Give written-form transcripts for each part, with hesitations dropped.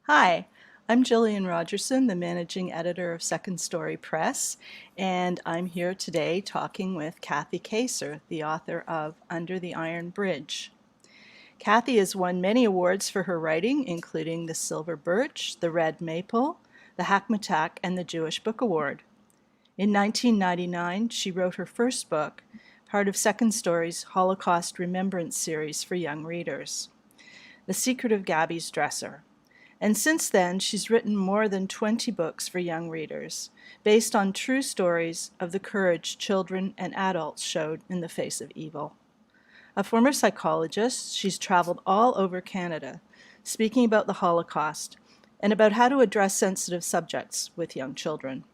Hi, I'm Jillian Rogerson, the managing editor of Second Story Press, and I'm here today talking with Kathy Kacer, the author of Under the Iron Bridge. Kathy has won many awards for her writing, including the Silver Birch, the Red Maple, the Hackmatack, and the Jewish Book Award. In 1999, she wrote her first book, part of Second Story's Holocaust Remembrance series for young readers, The Secret of Gabby's Dresser. And since then, she's written more than 20 books for young readers, based on true stories of the courage children and adults showed in the face of evil. A former psychologist, she's traveled all over Canada, speaking about the Holocaust and about how to address sensitive subjects with young children.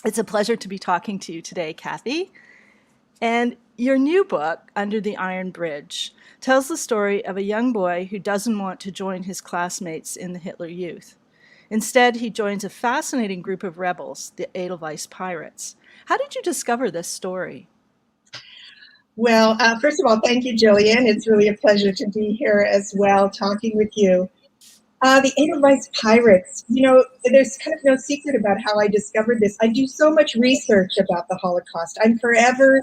It's a pleasure to be talking to you today, Kathy. And your new book, Under the Iron Bridge, tells the story of a young boy who doesn't want to join his classmates in the Hitler Youth. Instead, he joins a fascinating group of rebels, the Edelweiss Pirates. How did you discover this story? Well, first of all, thank you, Jillian. It's really a pleasure to be here as well, talking with you. The Edelweiss Pirates, there's kind of no secret about how I discovered this. I do so much research about the Holocaust. I'm forever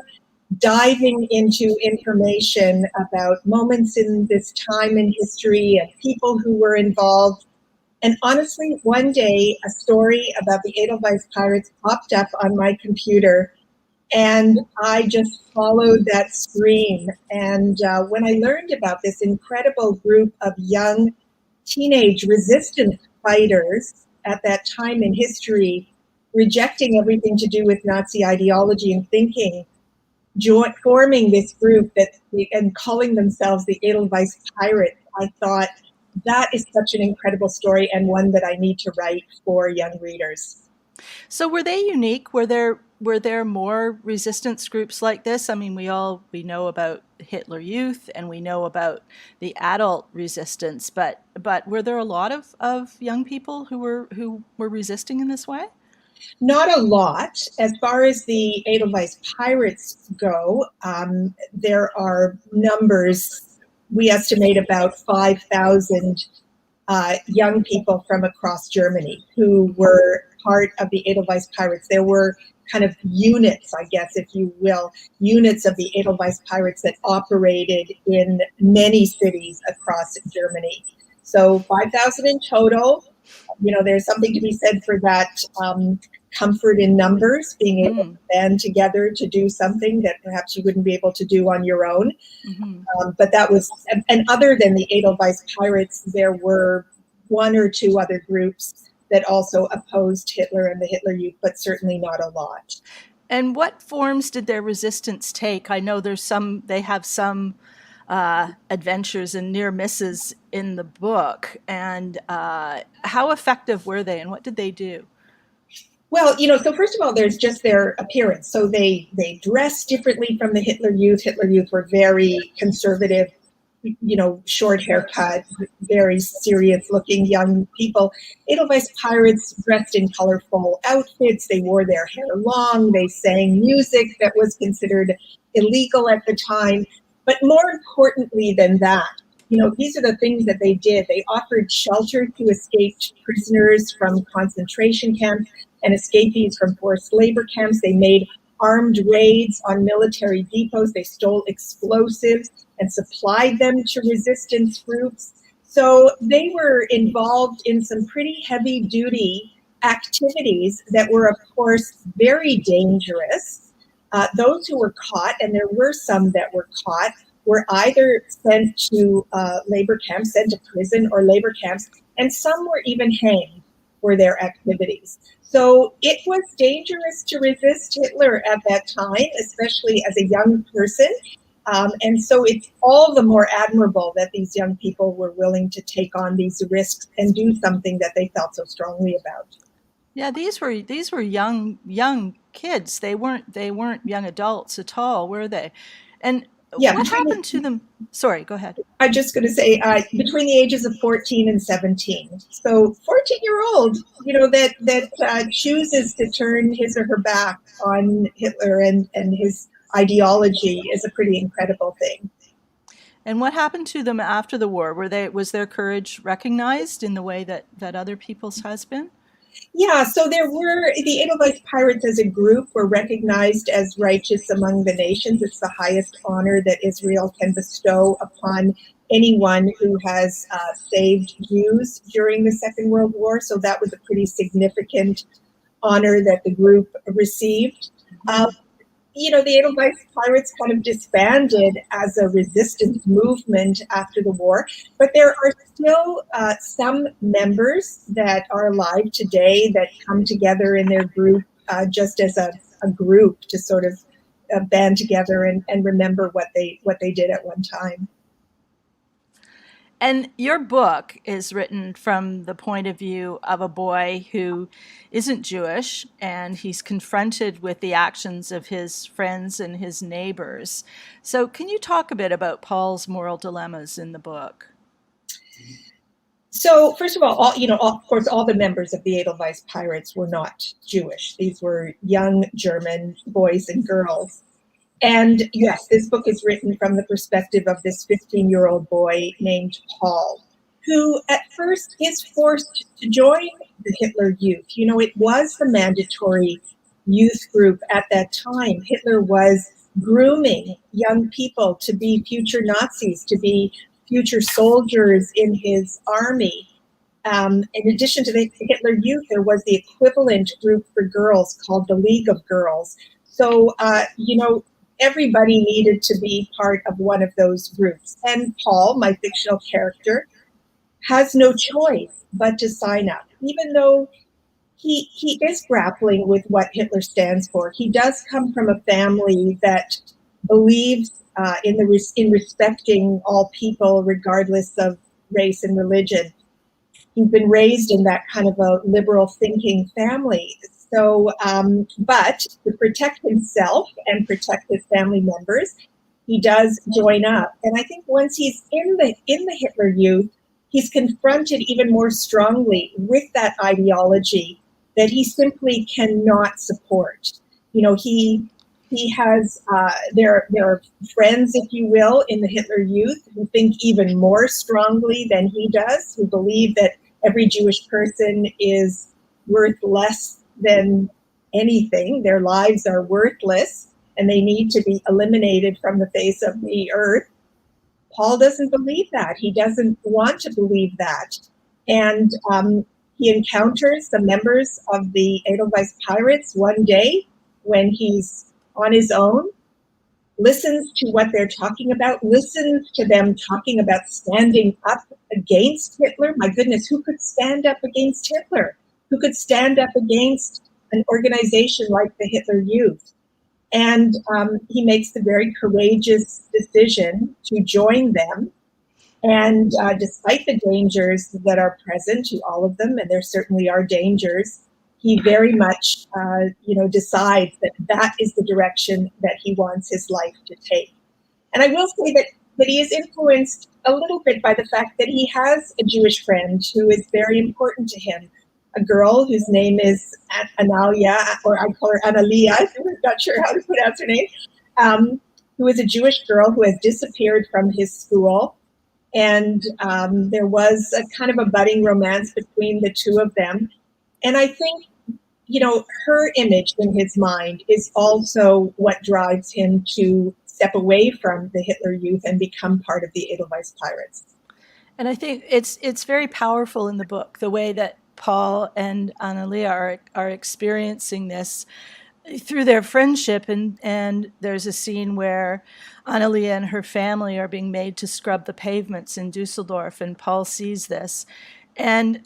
diving into information about moments in this time in history and people who were involved. And honestly, one day, a story about the Edelweiss Pirates popped up on my computer, and I just followed that stream. And when I learned about this incredible group of young teenage resistance fighters at that time in history, rejecting everything to do with Nazi ideology and thinking, forming this group and calling themselves the Edelweiss Pirates, I thought that is such an incredible story and one that I need to write for young readers. So were they unique? Were there more resistance groups like this? I mean, we know about Hitler Youth and we know about the adult resistance, but were there a lot of young people who were resisting in this way? Not a lot. As far as the Edelweiss Pirates go, there are numbers. We estimate about 5,000 young people from across Germany who were part of the Edelweiss Pirates. There were kind of units, I guess, if you will, units of the Edelweiss Pirates that operated in many cities across Germany. So 5,000 in total. There's something to be said for that comfort in numbers, being able to Mm. band together to do something that perhaps you wouldn't be able to do on your own. Hmm. But that was, and other than the Edelweiss Pirates, there were one or two other groups that also opposed Hitler and the Hitler Youth, but certainly not a lot. And what forms did their resistance take? I know they have some adventures and near misses in the book. And how effective were they, and what did they do? Well, so first of all, there's just their appearance. So they dress differently from the Hitler Youth. Hitler Youth were very conservative, short haircut, very serious looking young people. Edelweiss Pirates dressed in colorful outfits. They wore their hair long. They sang music that was considered illegal at the time. But more importantly than that, these are the things that they did. They offered shelter to escaped prisoners from concentration camps and escapees from forced labor camps. They made armed raids on military depots. They stole explosives and supplied them to resistance groups. So they were involved in some pretty heavy duty activities that were, of course, very dangerous. Those who were caught, and there were some that were caught, were either sent to labor camps, sent to prison or labor camps, and some were even hanged for their activities. So it was dangerous to resist Hitler at that time, especially as a young person. And so it's all the more admirable that these young people were willing to take on these risks and do something that they felt so strongly about. Yeah, these were young kids. They weren't young adults at all, were they? And Yeah, what happened to them? Sorry, go ahead. I'm just going to say between the ages of 14 and 17. So 14-year-old, that chooses to turn his or her back on Hitler and his ideology is a pretty incredible thing. And what happened to them after the war? Was their courage recognized in the way that other people's has been? Yeah, so there were the Edelweiss Pirates as a group were recognized as righteous among the nations. It's the highest honor that Israel can bestow upon anyone who has saved Jews during the Second World War. So that was a pretty significant honor that the group received. The Edelweiss Pirates kind of disbanded as a resistance movement after the war, but there are still some members that are alive today that come together in their group just as a group to sort of band together and remember what they did at one time. And your book is written from the point of view of a boy who isn't Jewish, and he's confronted with the actions of his friends and his neighbors. So, can you talk a bit about Paul's moral dilemmas in the book? So, first of all, of course, all the members of the Edelweiss Pirates were not Jewish. These were young German boys and girls. And yes, this book is written from the perspective of this 15-year-old boy named Paul, who at first is forced to join the Hitler Youth. It was the mandatory youth group at that time. Hitler was grooming young people to be future Nazis, to be future soldiers in his army. In addition to the Hitler Youth, there was the equivalent group for girls called the League of Girls. So, everybody needed to be part of one of those groups. And Paul, my fictional character, has no choice but to sign up, even though he is grappling with what Hitler stands for. He does come from a family that believes in respecting all people, regardless of race and religion. He's been raised in that kind of a liberal thinking family. So, but to protect himself and protect his family members, he does join up. And I think once he's in the Hitler Youth, he's confronted even more strongly with that ideology that he simply cannot support. He has there are friends, if you will, in the Hitler Youth who think even more strongly than he does, who believe that every Jewish person is worth less than anything. Their lives are worthless and they need to be eliminated from the face of the earth. Paul doesn't believe that. He doesn't want to believe that. And he encounters the members of the Edelweiss Pirates one day when he's on his own, listens to what they're talking about, listens to them talking about standing up against Hitler. My goodness, who could stand up against Hitler? Who could stand up against an organization like the Hitler Youth? And he makes the very courageous decision to join them. And despite the dangers that are present to all of them, and there certainly are dangers, he very much, decides that that is the direction that he wants his life to take. And I will say that he is influenced a little bit by the fact that he has a Jewish friend who is very important to him, a girl whose name is Analia, or I call her Analia, I'm not sure how to pronounce her name, who is a Jewish girl who has disappeared from his school. And there was a kind of a budding romance between the two of them. And I think, her image in his mind is also what drives him to step away from the Hitler Youth and become part of the Edelweiss Pirates. And I think it's very powerful in the book, the way that Paul and Analia are experiencing this through their friendship. And there's a scene where Analia and her family are being made to scrub the pavements in Dusseldorf, and Paul sees this. And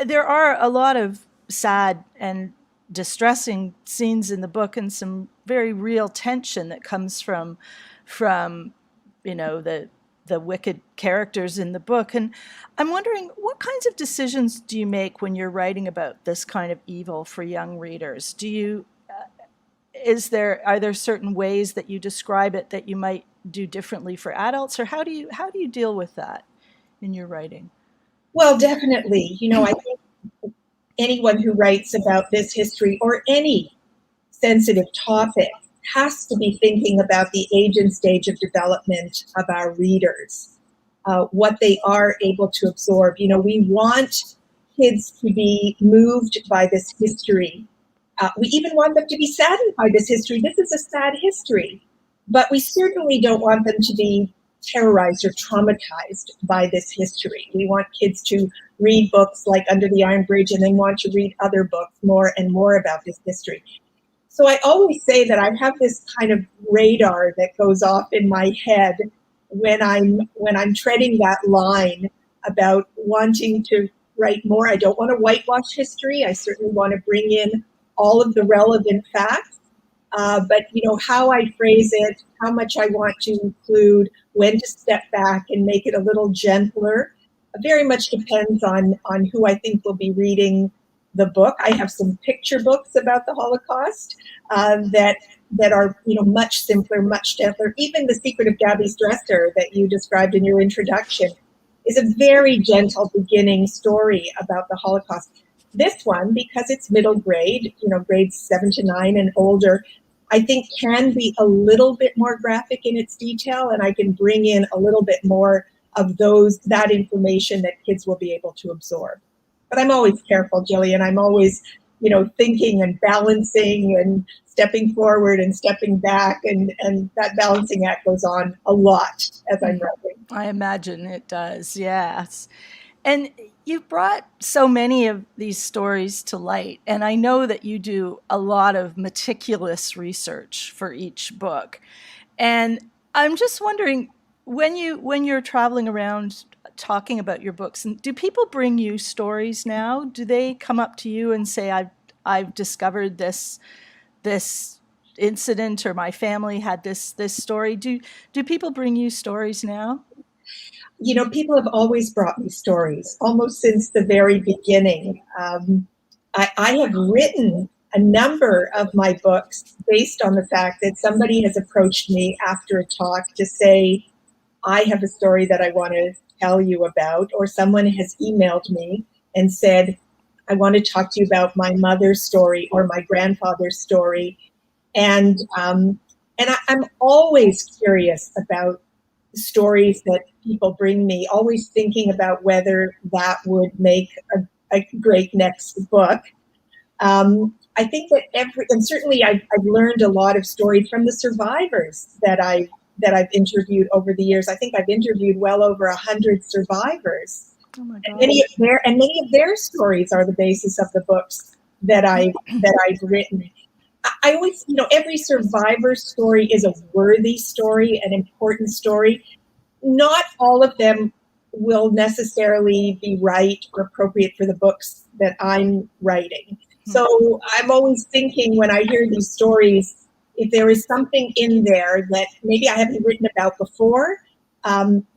there are a lot of sad and distressing scenes in the book, and some very real tension that comes from the wicked characters in the book. And I'm wondering, what kinds of decisions do you make when you're writing about this kind of evil for young readers? Are there certain ways that you describe it that you might do differently for adults, or how do you deal with that in your writing? Well, definitely. I think anyone who writes about this history or any sensitive topic has to be thinking about the age and stage of development of our readers, what they are able to absorb. You know, we want kids to be moved by this history. We even want them to be saddened by this history. This is a sad history, but we certainly don't want them to be terrorized or traumatized by this history. We want kids to read books like Under the Iron Bridge and then want to read other books more and more about this history. So I always say that I have this kind of radar that goes off in my head when I'm treading that line about wanting to write more. I don't want to whitewash history. I certainly want to bring in all of the relevant facts. But you know, how I phrase it, how much I want to include, when to step back and make it a little gentler, very much depends on who I think will be reading the book. I have some picture books about the Holocaust that are, you know, much simpler, much gentler. Even The Secret of Gabby's Dresser that you described in your introduction is a very gentle beginning story about the Holocaust. This one, because it's middle grade, you know, grades 7 to 9 and older, I think can be a little bit more graphic in its detail, and I can bring in a little bit more of that information that kids will be able to absorb. But I'm always careful, Jillian. I'm always, you know, thinking and balancing and stepping forward and stepping back, and that balancing act goes on a lot as I'm writing. I imagine it does, yes. And you've brought so many of these stories to light, and I know that you do a lot of meticulous research for each book. And I'm just wondering, when you're traveling around talking about your books, do people bring you stories now? Do they come up to you and say, I've discovered this incident, or my family had this story? Do people bring you stories now? You know, people have always brought me stories, almost since the very beginning. I have written a number of my books based on the fact that somebody has approached me after a talk to say, I have a story that I want to tell you about, or someone has emailed me and said, I want to talk to you about my mother's story or my grandfather's story. And I'm always curious about stories that people bring me, always thinking about whether that would make a great next book. I think that and certainly I've learned a lot of stories from the survivors that I've interviewed over the years. I think I've interviewed well over 100 survivors. Oh my And God. many of their stories are the basis of the books that I've written. I always, you know, every survivor story is a worthy story, an important story. Not all of them will necessarily be right or appropriate for the books that I'm writing. So I'm always thinking, when I hear these stories, if there is something in there that maybe I haven't written about before,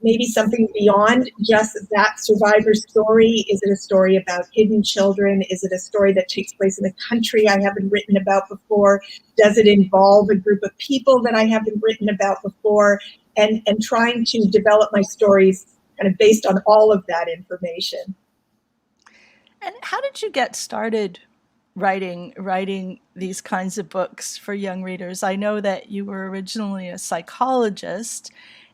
maybe something beyond just that survivor story. Is it a story about hidden children? Is it a story that takes place in a country I haven't written about before? Does it involve a group of people that I haven't written about before? And trying to develop my stories kind of based on all of that information. And how did you get started writing these kinds of books for young readers? I know that you were originally a psychologist,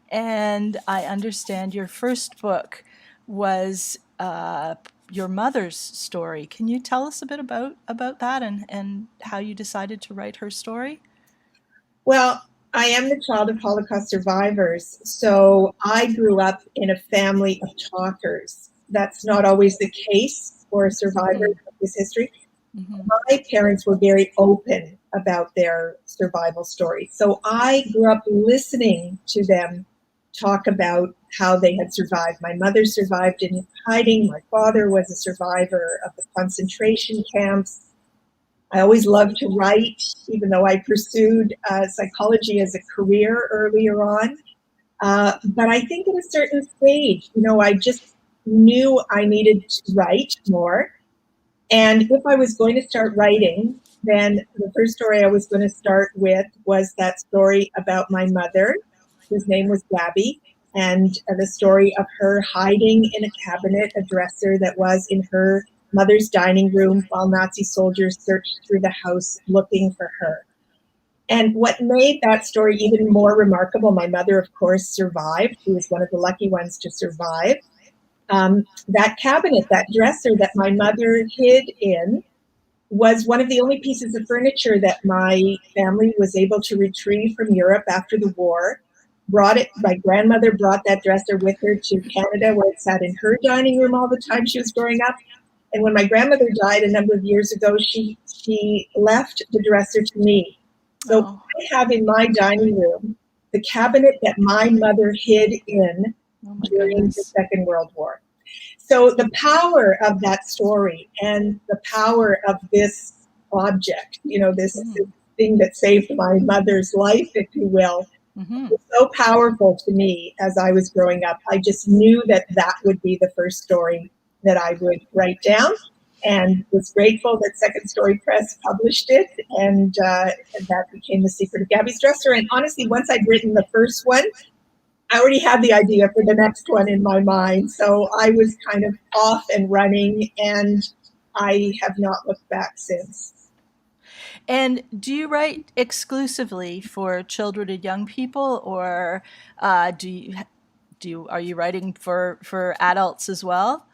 and I understand your first book was your mother's story. Can you tell us a bit about that, and how you decided to write her story? Well, I am the child of Holocaust survivors, so I grew up in a family of talkers. That's not always the case for survivors of this history. My parents were very open about their survival stories. So I grew up listening to them talk about how they had survived. My mother survived in hiding. My father was a survivor of the concentration camps. I always loved to write, even though I pursued psychology as a career earlier on. But I think at a certain stage, you know, I just knew I needed to write more. And if I was going to start writing, then the first story I was going to start with was that story about my mother, whose name was Gabby, and the story of her hiding in a cabinet, a dresser that was in her mother's dining room while Nazi soldiers searched through the house looking for her. And what made that story even more remarkable, my mother, of course, survived. She was one of the lucky ones to survive. That cabinet, that dresser that my mother hid in, was one of the only pieces of furniture that my family was able to retrieve from Europe after the war. My grandmother brought that dresser with her to Canada, where it sat in her dining room all the time she was growing up. And when my grandmother died a number of years ago, she left the dresser to me. So Oh. I have in my dining room the cabinet that my mother hid in during the Goodness. Second World War. So the power of that story and the power of this object, this thing that saved my mother's life, if you will, was so powerful to me as I was growing up. I just knew that would be the first story that I would write down, and was grateful that Second Story Press published it, and that became The Secret of Gabby's Dresser. And honestly, once I'd written the first one, I already had the idea for the next one in my mind. So I was kind of off and running, and I have not looked back since. And do you write exclusively for children and young people, or are you writing for adults as well?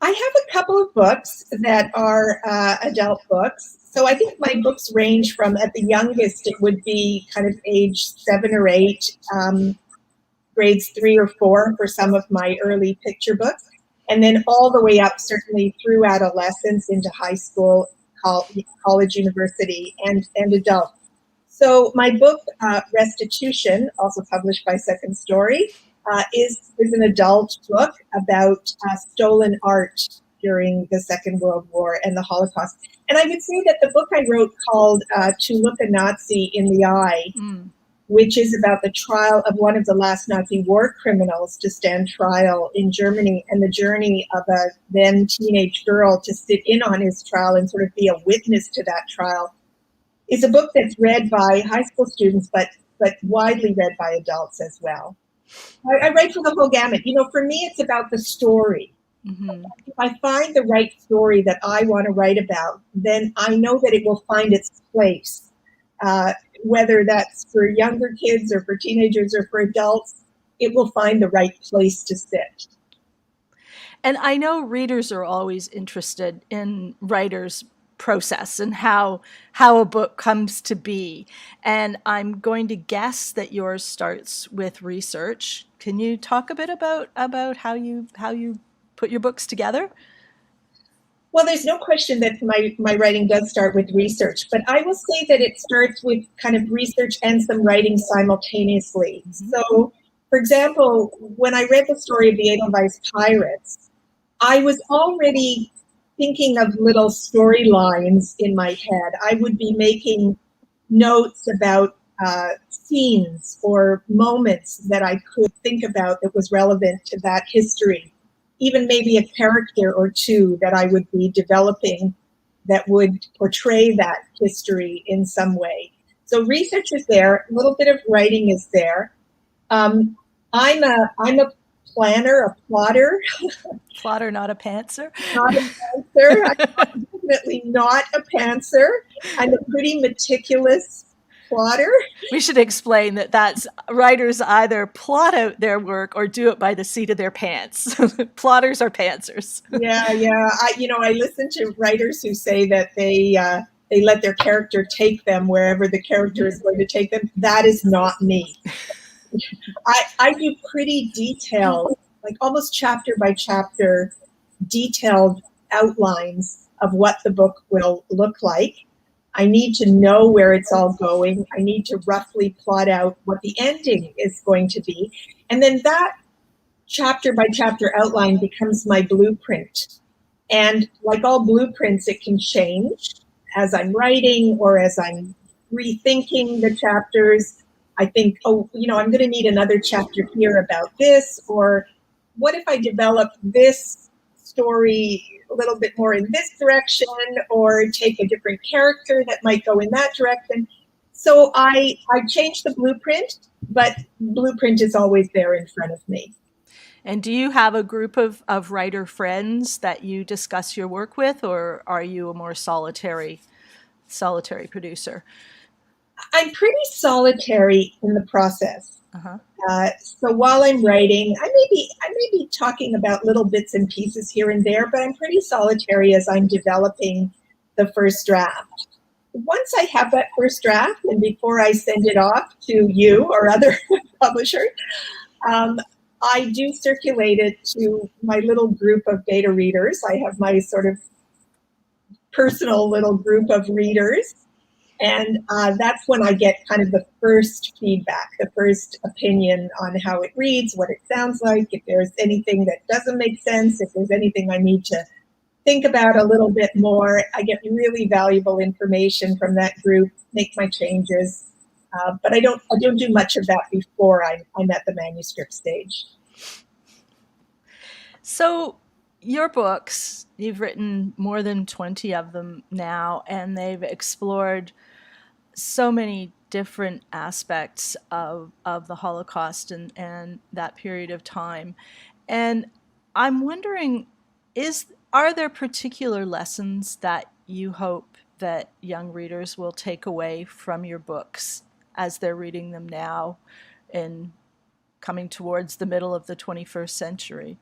I have a couple of books that are adult books. So I think my books range from, at the youngest, it would be kind of age 7 or 8, grades 3 or 4 for some of my early picture books, and then all the way up, certainly through adolescence, into high school, college, university, and adult. So my book, Restitution, also published by Second Story, is an adult book about stolen art during the Second World War and the Holocaust. And I would say that the book I wrote, called To Look a Nazi in the Eye, which is about the trial of one of the last Nazi war criminals to stand trial in Germany, and the journey of a then teenage girl to sit in on his trial and sort of be a witness to that trial, is a book that's read by high school students, but widely read by adults as well. I write for the whole gamut. For me, it's about the story. If I find the right story that I want to write about, then I know that it will find its place. Whether that's for younger kids or for teenagers or for adults, it will find the right place to sit. And I know readers are always interested in writers' process and how a book comes to be. And I'm going to guess that yours starts with research. Can you talk a bit about how you put your books together? Well, there's no question that my writing does start with research, but I will say that it starts with kind of research and some writing simultaneously. So, for example, when I read the story of the Edelweiss Pirates, I was already thinking of little storylines in my head. I would be making notes about scenes or moments that I could think about that was relevant to that history. Even maybe a character or two that I would be developing that would portray that history in some way. So research is there, a little bit of writing is there. I'm a planner, a plotter. Plotter, not a pantser. Not a pantser. I'm definitely not a pantser. I'm a pretty meticulous plotter. We should explain that's writers either plot out their work or do it by the seat of their pants. Plotters are pantsers. Yeah. I listen to writers who say that they let their character take them wherever the character is going to take them. That is not me. I do pretty detailed, like almost chapter by chapter, detailed outlines of what the book will look like. I need to know where it's all going. I need to roughly plot out what the ending is going to be. And then that chapter by chapter outline becomes my blueprint. And like all blueprints, it can change as I'm writing or as I'm rethinking the chapters. I think, I'm going to need another chapter here about this, or what if I develop this story a little bit more in this direction, or take a different character that might go in that direction. So I change the blueprint, but blueprint is always there in front of me. And do you have a group of writer friends that you discuss your work with, or are you a more solitary producer? I'm pretty solitary in the process. Uh-huh. So while I'm writing, I may be talking about little bits and pieces here and there, but I'm pretty solitary as I'm developing the first draft. Once I have that first draft, and before I send it off to you or other publishers, um, I do circulate it to my little group of beta readers. I have my sort of personal little group of readers. And that's when I get kind of the first feedback, the first opinion on how it reads, what it sounds like, if there's anything that doesn't make sense, if there's anything I need to think about a little bit more. I get really valuable information from that group, make my changes. But I don't do much of that before I'm at the manuscript stage. So your books, you've written more than 20 of them now, and they've explored so many different aspects of the Holocaust and that period of time. And I'm wondering, are there particular lessons that you hope that young readers will take away from your books as they're reading them now and coming towards the middle of the 21st century?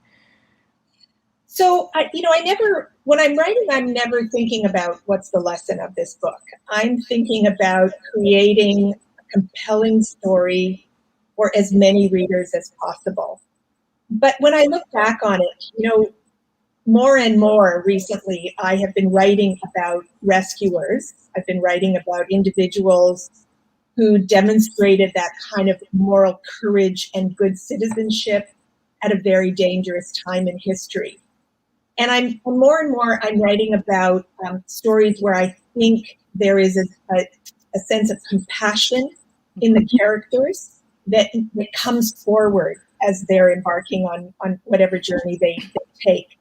So I never, when I'm writing, I'm never thinking about what's the lesson of this book. I'm thinking about creating a compelling story for as many readers as possible. But when I look back on it, more and more recently, I have been writing about rescuers. I've been writing about individuals who demonstrated that kind of moral courage and good citizenship at a very dangerous time in history. And I'm more and more I'm writing about stories where I think there is a sense of compassion in the characters that comes forward as they're embarking on whatever journey they take.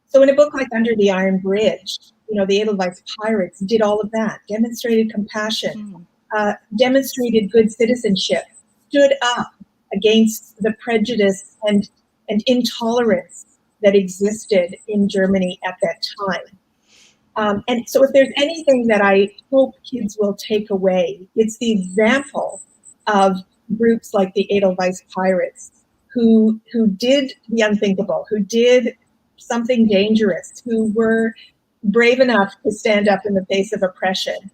So in a book like Under the Iron Bridge, the Edelweiss Pirates did all of that, demonstrated compassion, demonstrated good citizenship, stood up against the prejudice and intolerance that existed in Germany at that time. And so if there's anything that I hope kids will take away, it's the example of groups like the Edelweiss Pirates who did the unthinkable, who did something dangerous, who were brave enough to stand up in the face of oppression.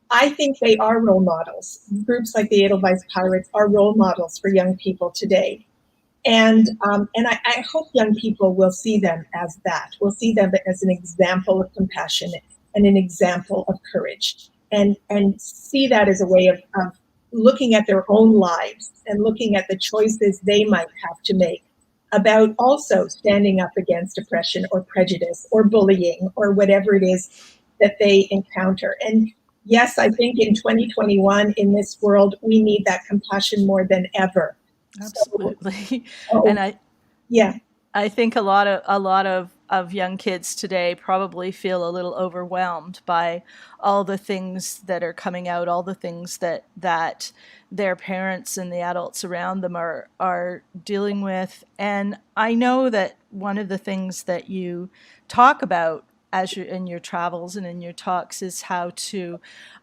I think they are role models. Groups like the Edelweiss Pirates are role models for young people today. And I hope young people will see them as that. We'll see them as an example of compassion and an example of courage, and see that as a way of looking at their own lives and looking at the choices they might have to make about also standing up against oppression or prejudice or bullying or whatever it is that they encounter. And yes, I think in 2021 in this world, we need that compassion more than ever. Absolutely. So, And yeah. I think a lot of young kids today probably feel a little overwhelmed by all the things that are coming out, all the things that their parents and the adults around them are dealing with. And I know that one of the things that you talk about as you in your travels and in your talks is how to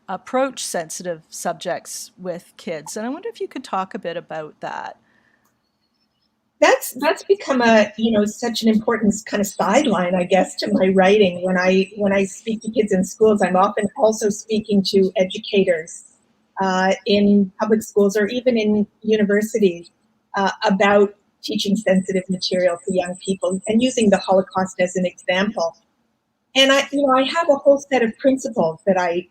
approach sensitive subjects with kids. And I wonder if you could talk a bit about that. That's become a such an important kind of sideline, I guess, to my writing. When I speak to kids in schools, I'm often also speaking to educators in public schools or even in universities about teaching sensitive material to young people and using the Holocaust as an example. And I have a whole set of principles that I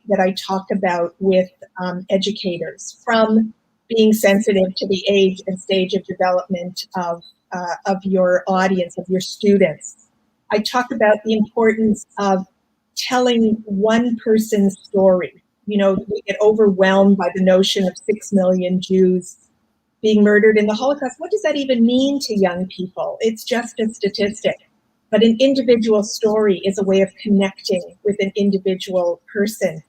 talk about with educators, from being sensitive to the age and stage of development of your audience, of your students. I talk about the importance of telling one person's story. We get overwhelmed by the notion of 6 million Jews being murdered in the Holocaust. What does that even mean to young people? It's just a statistic. But an individual story is a way of connecting with an individual person,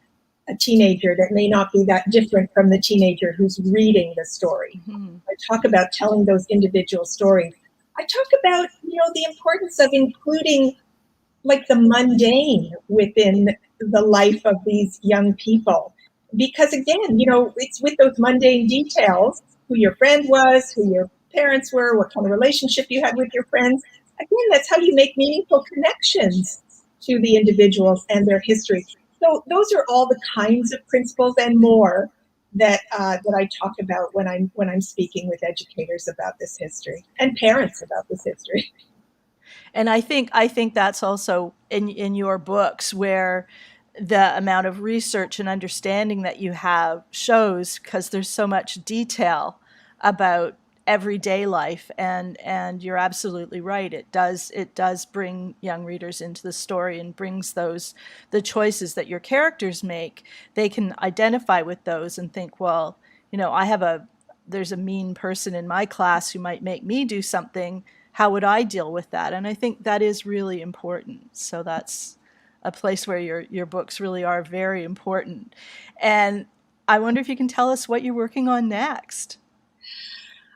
a teenager that may not be that different from the teenager who's reading the story. Mm-hmm. I talk about telling those individual stories. I talk about, the importance of including like the mundane within the life of these young people. because again, it's with those mundane details, who your friend was, who your parents were, what kind of relationship you had with your friends. Again, that's how you make meaningful connections to the individuals and their history. So those are all the kinds of principles and more that I talk about when I'm speaking with educators about this history and parents about this history. And I think that's also in your books where the amount of research and understanding that you have shows, because there's so much detail about everyday life, and you're absolutely right, it does bring young readers into the story and brings the choices that your characters make. They can identify with those and think, well, there's a mean person in my class who might make me do something. How would I deal with that? And I think that is really important. So that's a place where your books really are very important. And I wonder if you can tell us what you're working on next.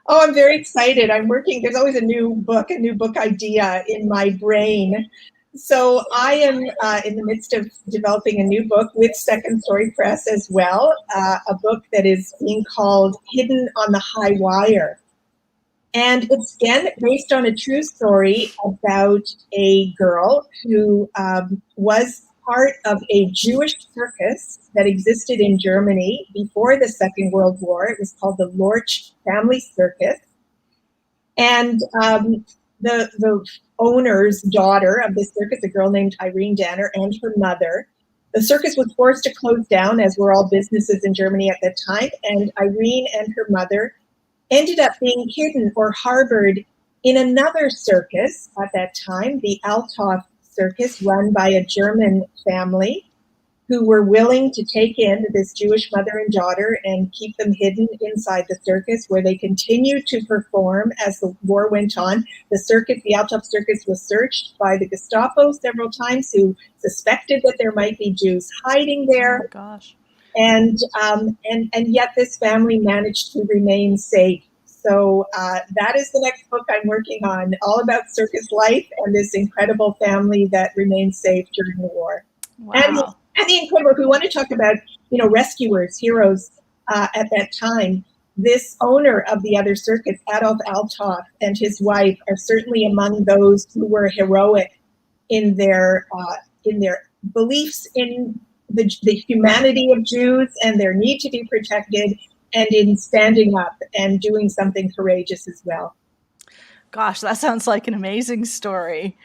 Oh, I'm very excited. There's always a new book idea in my brain. So I am in the midst of developing a new book with Second Story Press as well, a book that is being called Hidden on the High Wire. And it's again based on a true story about a girl who was part of a Jewish circus that existed in Germany before the Second World War. It was called the Lorch Family Circus. And the owner's daughter of the circus, a girl named Irene Danner, and her mother. The circus was forced to close down, as were all businesses in Germany at that time. And Irene and her mother ended up being hidden or harbored in another circus at that time, the Althoff Circus, run by a German family who were willing to take in this Jewish mother and daughter and keep them hidden inside the circus, where they continued to perform as the war went on. The Althoff Circus, was searched by the Gestapo several times, who suspected that there might be Jews hiding there. Oh my gosh. And yet this family managed to remain safe. So that is the next book I'm working on, all about circus life and this incredible family that remained safe during the war. Wow. And the incredible, if we want to talk about, rescuers, heroes at that time, this owner of the other circuit, Adolf Althoff, and his wife are certainly among those who were heroic in their beliefs in the humanity of Jews and their need to be protected, and in standing up and doing something courageous as well. Gosh, that sounds like an amazing story.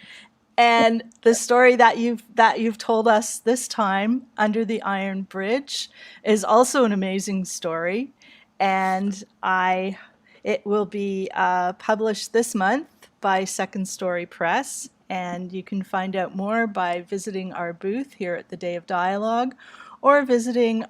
And the story that you've told us this time, Under the Iron Bridge, is also an amazing story. And it will be published this month by Second Story Press. And you can find out more by visiting our booth here at the Day of Dialogue, or visiting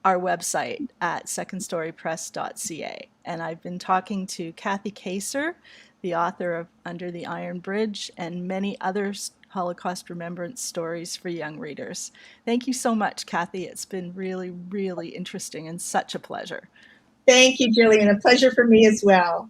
our website at secondstorypress.ca. And I've been talking to Kathy Kacer, the author of Under the Iron Bridge and many other Holocaust remembrance stories for young readers. Thank you so much, Kathy. It's been really, really interesting and such a pleasure. Thank you, Jillian. A pleasure for me as well.